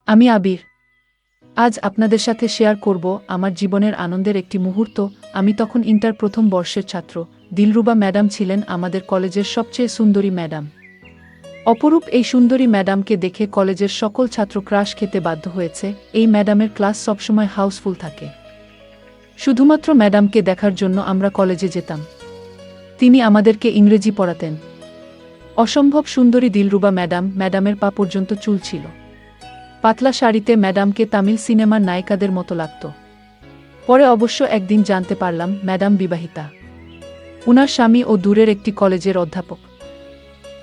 আমি আবির। আজ আপনাদের সাথে শেয়ার করব আমার জীবনের আনন্দের একটি মুহূর্ত। আমি তখন ইন্টার প্রথম বর্ষের ছাত্র। দিলরুবা ম্যাডাম ছিলেন আমাদের কলেজের সবচেয়ে সুন্দরী ম্যাডাম। অপরূপ এই সুন্দরী ম্যাডামকে দেখে কলেজের সকল ছাত্র ক্রাশ খেতে বাধ্য হয়েছে। এই ম্যাডামের ক্লাস সবসময় হাউসফুল থাকে। শুধুমাত্র ম্যাডামকে দেখার জন্য আমরা কলেজে যেতাম। তিনি আমাদেরকে ইংরেজি পড়াতেন। অসম্ভব সুন্দরী দিলরুবা ম্যাডামের পা পর্যন্ত চুল ছিল। পাতলা শাড়িতে ম্যাডামকে তামিল সিনেমার নায়িকাদের মতো লাগত। পরে অবশ্য একদিন জানতে পারলাম ম্যাডাম বিবাহিতা। উনার স্বামী ও দূরের একটি কলেজের অধ্যাপক।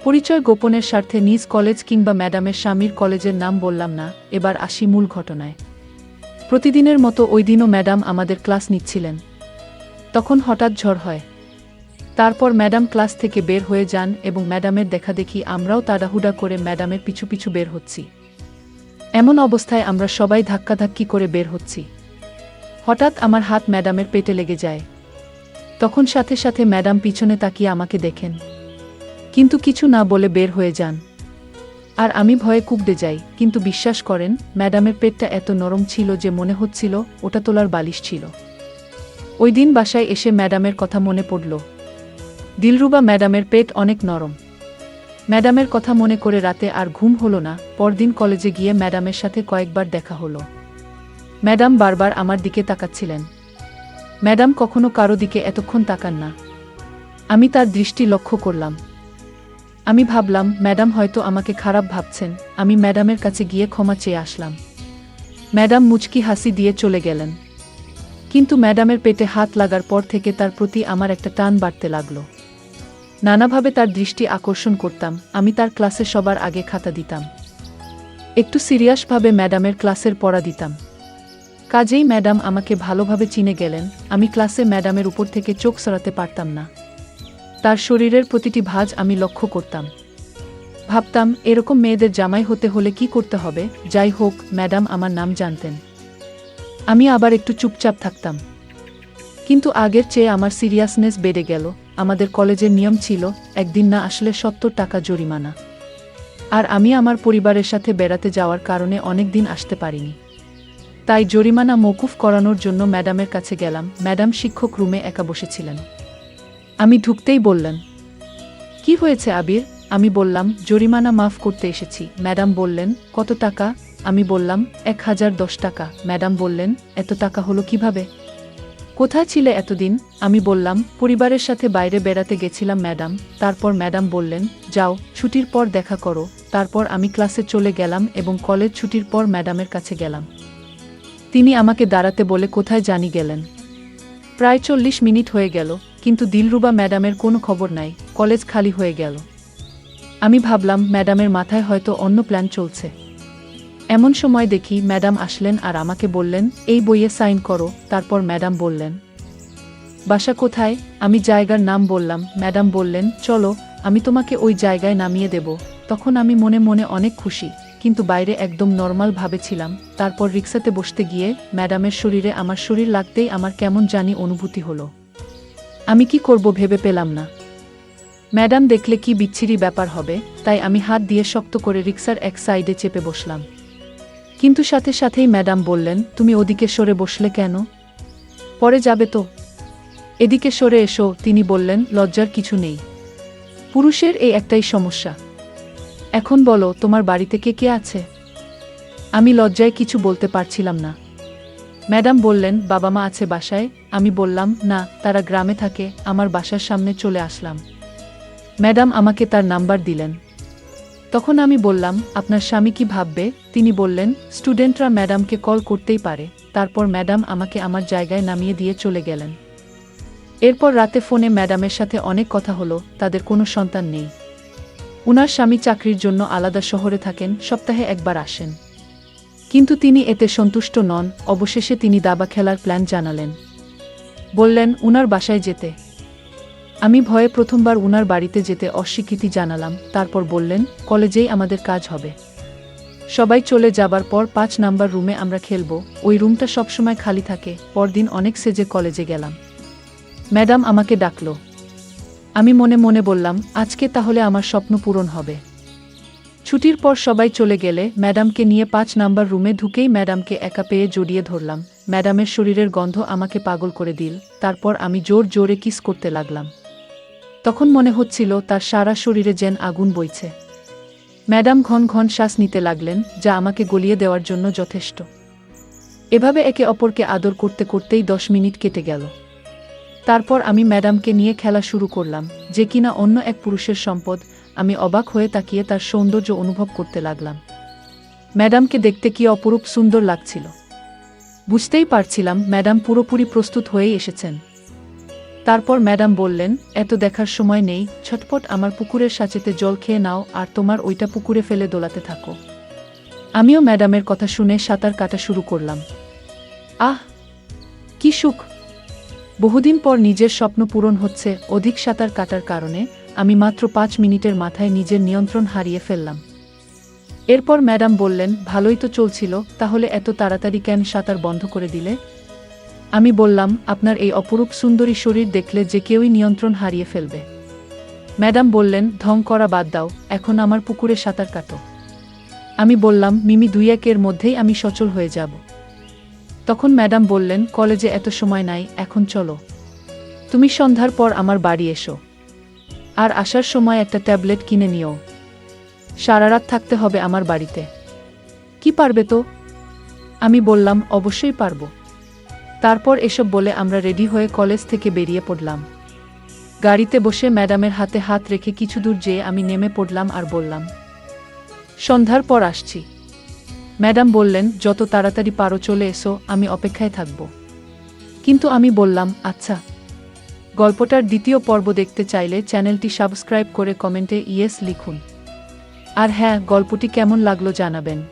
পরিচয় গোপনের স্বার্থে নিজ কলেজ কিংবা ম্যাডামের স্বামীর কলেজের নাম বললাম না। এবার আসি মূল ঘটনায়। প্রতিদিনের মতো ওই দিনও ম্যাডাম আমাদের ক্লাস নিচ্ছিলেন। তখন হঠাৎ ঝড় হয়। তারপর ম্যাডাম ক্লাস থেকে বের হয়ে যান এবং ম্যাডামের দেখাদেখি আমরাও তাড়াহুড়া করে ম্যাডামের পিছু পিছু বের হচ্ছি। এমন অবস্থায় আমরা সবাই ধাক্কাধাক্কি করে বের হচ্ছি। হঠাৎ আমার হাত ম্যাডামের পেটে লেগে যায়। তখন সাথে সাথে ম্যাডাম পিছনে তাকিয়ে আমাকে দেখেন, কিন্তু কিছু না বলে বের হয়ে যান। আর আমি ভয়ে কুঁকড়ে যাই। কিন্তু বিশ্বাস করেন, ম্যাডামের পেটটা এত নরম ছিল যে মনে হচ্ছিল ওটা তোলার বালিশ ছিল। ওই দিন বাসায় এসে ম্যাডামের কথা মনে পড়ল। দিলরুবা ম্যাডামের পেট অনেক নরম। ম্যাডামের কথা মনে করে রাতে আর ঘুম হলো না। পরদিন কলেজে গিয়ে ম্যাডামের সাথে কয়েকবার দেখা হলো। ম্যাডাম বারবার আমার দিকে তাকাচ্ছিলেন। ম্যাডাম কখনো কারো দিকে এতক্ষণ তাকান না। আমি তার দৃষ্টি লক্ষ্য করলাম। আমি ভাবলাম ম্যাডাম হয়তো আমাকে খারাপ ভাবছেন। আমি ম্যাডামের কাছে গিয়ে ক্ষমা চেয়ে আসলাম। ম্যাডাম মুচকি হাসি দিয়ে চলে গেলেন। কিন্তু ম্যাডামের পেটে হাত লাগার পর থেকে তার প্রতি আমার একটা টান বাড়তে লাগলো। নানাভাবে তার দৃষ্টি আকর্ষণ করতাম। আমি তার ক্লাসে সবার আগে খাতা দিতাম। একটু সিরিয়াসভাবে ম্যাডামের ক্লাসের পড়া দিতাম। কাজেই ম্যাডাম আমাকে ভালোভাবে চিনে গেলেন। আমি ক্লাসে ম্যাডামের উপর থেকে চোখ সরাতে পারতাম না। তার শরীরের প্রতিটি ভাঁজ আমি লক্ষ্য করতাম। ভাবতাম এরকম মেয়েদের জামাই হতে হলে কি করতে হবে। যাই হোক, ম্যাডাম আমার নাম জানতেন। আমি আবার একটু চুপচাপ থাকতাম। কিন্তু আগের চেয়ে আমার সিরিয়াসনেস বেড়ে গেল। আমাদের কলেজের নিয়ম ছিল, একদিন না আসলে ৭০ টাকা জরিমানা। আর আমি আমার পরিবারের সাথে বেড়াতে যাওয়ার কারণে অনেক দিন আসতে পারিনি। তাই জরিমানা মওকুফ করানোর জন্য ম্যাডামের কাছে গেলাম। ম্যাডাম শিক্ষক রুমে একা বসেছিলেন। আমি ঢুকতেই বললেন, কি হয়েছে আবির? আমি বললাম, জরিমানা মাফ করতে এসেছি। ম্যাডাম বললেন, কত টাকা? আমি বললাম, ১০১০ টাকা। ম্যাডাম বললেন, এত টাকা হলো কিভাবে? কোথায় ছিলে এতদিন? আমি বললাম, পরিবারের সাথে বাইরে বেড়াতে গেছিলাম ম্যাডাম। তারপর ম্যাডাম বললেন, যাও, ছুটির পর দেখা করো। তারপর আমি ক্লাসে চলে গেলাম এবং কলেজ ছুটির পর ম্যাডামের কাছে গেলাম। তিনি আমাকে দাঁড়াতে বলে কোথায় জানি গেলেন। প্রায় ৪০ মিনিট হয়ে গেল, কিন্তু দিলরুবা ম্যাডামের কোনো খবর নাই। কলেজ খালি হয়ে গেল। আমি ভাবলাম ম্যাডামের মাথায় হয়তো অন্য প্ল্যান চলছে। এমন সময় দেখি ম্যাডাম আসলেন আর আমাকে বললেন, এই বইয়ে সাইন করো। তারপর ম্যাডাম বললেন, বাসা কোথায়? আমি জায়গার নাম বললাম। ম্যাডাম বললেন, চলো, আমি তোমাকে ওই জায়গায় নামিয়ে দেব। তখন আমি মনে মনে অনেক খুশি, কিন্তু বাইরে একদম নর্মাল ভাবে ছিলাম। তারপর রিক্সাতে বসতে গিয়ে ম্যাডামের শরীরে আমার শরীর লাগতেই আমার কেমন জানি অনুভূতি হলো। আমি কি করব ভেবে পেলাম না। ম্যাডাম দেখলে কি বিচ্ছিরি ব্যাপার হবে, তাই আমি হাত দিয়ে শক্ত করে রিক্সার এক সাইডে চেপে বসলাম। কিন্তু সাথে সাথেই ম্যাডাম বললেন, তুমি ওদিকে সরে বসলে কেন? পরে যাবে তো? এদিকে সরে এসো। তিনি বললেন, লজ্জার কিছু নেই। পুরুষের এই একটাই সমস্যা। এখন বলো, তোমার বাড়িতে কে কে আছে? আমি লজ্জায় কিছু বলতে পারছিলাম না। ম্যাডাম বললেন, বাবা মা আছে বাসায়। আমি বললাম, না, তারা গ্রামে থাকে। আমার বাসার সামনে চলে আসলাম। ম্যাডাম আমাকে তার নাম্বার দিলেন। তখন আমি বললাম, আপনার স্বামী কি ভাববে? তিনি বললেন, স্টুডেন্টরা ম্যাডামকে কল করতেই পারে। তারপর ম্যাডাম আমাকে আমার জায়গায় নামিয়ে দিয়ে চলে গেলেন। এরপর রাতে ফোনে ম্যাডামের সাথে অনেক কথা হলো। তাদের কোনো সন্তান নেই। উনার স্বামী চাকরির জন্য আলাদা শহরে থাকেন, সপ্তাহে একবার আসেন। কিন্তু তিনি এতে সন্তুষ্ট নন। অবশেষে তিনি দাবা খেলার প্ল্যান জানালেন। বললেন উনার বাসায় যেতে। আমি ভয়ে প্রথমবার উনার বাড়িতে যেতে অস্বীকৃতি জানালাম। তারপর বললেন, কলেজেই আমাদের কাজ হবে। সবাই চলে যাবার পর ৫ নাম্বার রুমে আমরা খেলব। ওই রুমটা সবসময় খালি থাকে। পরদিন অনেক সেজে কলেজে গেলাম। ম্যাডাম আমাকে ডাকল। আমি মনে মনে বললাম, আজকে তাহলে আমার স্বপ্ন পূরণ হবে। ছুটির পর সবাই চলে গেলে ম্যাডামকে নিয়ে ৫ নাম্বার রুমে ঢুকেই ম্যাডামকে একা পেয়ে জড়িয়ে ধরলাম। ম্যাডামের শরীরের গন্ধ আমাকে পাগল করে দিল। তারপর আমি জোর জোরে কিস করতে লাগলাম। তখন মনে হচ্ছিল তার সারা শরীরে যেন আগুন বইছে। ম্যাডাম ঘন ঘন শ্বাস নিতে লাগলেন, যা আমাকে গলিয়ে দেওয়ার জন্য যথেষ্ট। এভাবে একে অপরকে আদর করতে করতেই ১০ মিনিট কেটে গেল। তারপর আমি ম্যাডামকে নিয়ে খেলা শুরু করলাম, যে কিনা অন্য এক পুরুষের সম্পদ। আমি অবাক হয়ে তাকিয়ে তার সৌন্দর্য অনুভব করতে লাগলাম। ম্যাডামকে দেখতে কি অপরূপ সুন্দর লাগছিল। বুঝতেই পারছিলাম ম্যাডাম পুরোপুরি প্রস্তুত হয়েই এসেছেন। তারপর ম্যাডাম বললেন, এত দেখার সময় নেই, ছটপট আমার পুকুরের সাঁচেতে জল খেয়ে নাও আর তোমার ওইটা পুকুরে ফেলে দোলাতে থাকো। আমিও ম্যাডামের কথা শুনে সাঁতার কাটা শুরু করলাম। আহ, কি সুখ! বহুদিন পর নিজের স্বপ্ন পূরণ হচ্ছে। অধিক সাঁতার কাটার কারণে আমি মাত্র ৫ মিনিটের মাথায় নিজের নিয়ন্ত্রণ হারিয়ে ফেললাম। এরপর ম্যাডাম বললেন, ভালোই তো চলছিল, তাহলে এত তাড়াতাড়ি কেন সাঁতার বন্ধ করে দিলে? আমি বললাম, আপনার এই অপরূপ সুন্দরী শরীর দেখলে যে কেউই নিয়ন্ত্রণ হারিয়ে ফেলবে। ম্যাডাম বললেন, ঢং করা বাদ দাও, এখন আমার পুকুরে সাঁতার কাটো। আমি বললাম, মিমি ২-১ মধ্যেই আমি সচল হয়ে যাব। তখন ম্যাডাম বললেন, কলেজে এত সময় নাই, এখন চলো। তুমি সন্ধ্যার পর আমার বাড়ি এসো। আর আসার সময় একটা ট্যাবলেট কিনে নিও। সারা রাত থাকতে হবে আমার বাড়িতে। কি পারবে তো? আমি বললাম, অবশ্যই পারব। তারপর এসব বলে আমরা রেডি হয়ে কলেজ থেকে বেরিয়ে পড়লাম। গাড়িতে বসে ম্যাডামের হাতে হাত রেখে কিছু দূর যেয়ে আমি নেমে পড়লাম আর বললাম, সন্ধ্যার পর আসছি। ম্যাডাম বললেন, যত তাড়াতাড়ি পারো চলে এসো, আমি অপেক্ষায় থাকব। কিন্তু আমি বললাম, আচ্ছা। গল্পটার দ্বিতীয় পর্ব দেখতে চাইলে চ্যানেলটি সাবস্ক্রাইব করে কমেন্টে ইয়েস লিখুন। আর হ্যাঁ, গল্পটি কেমন লাগলো জানাবেন।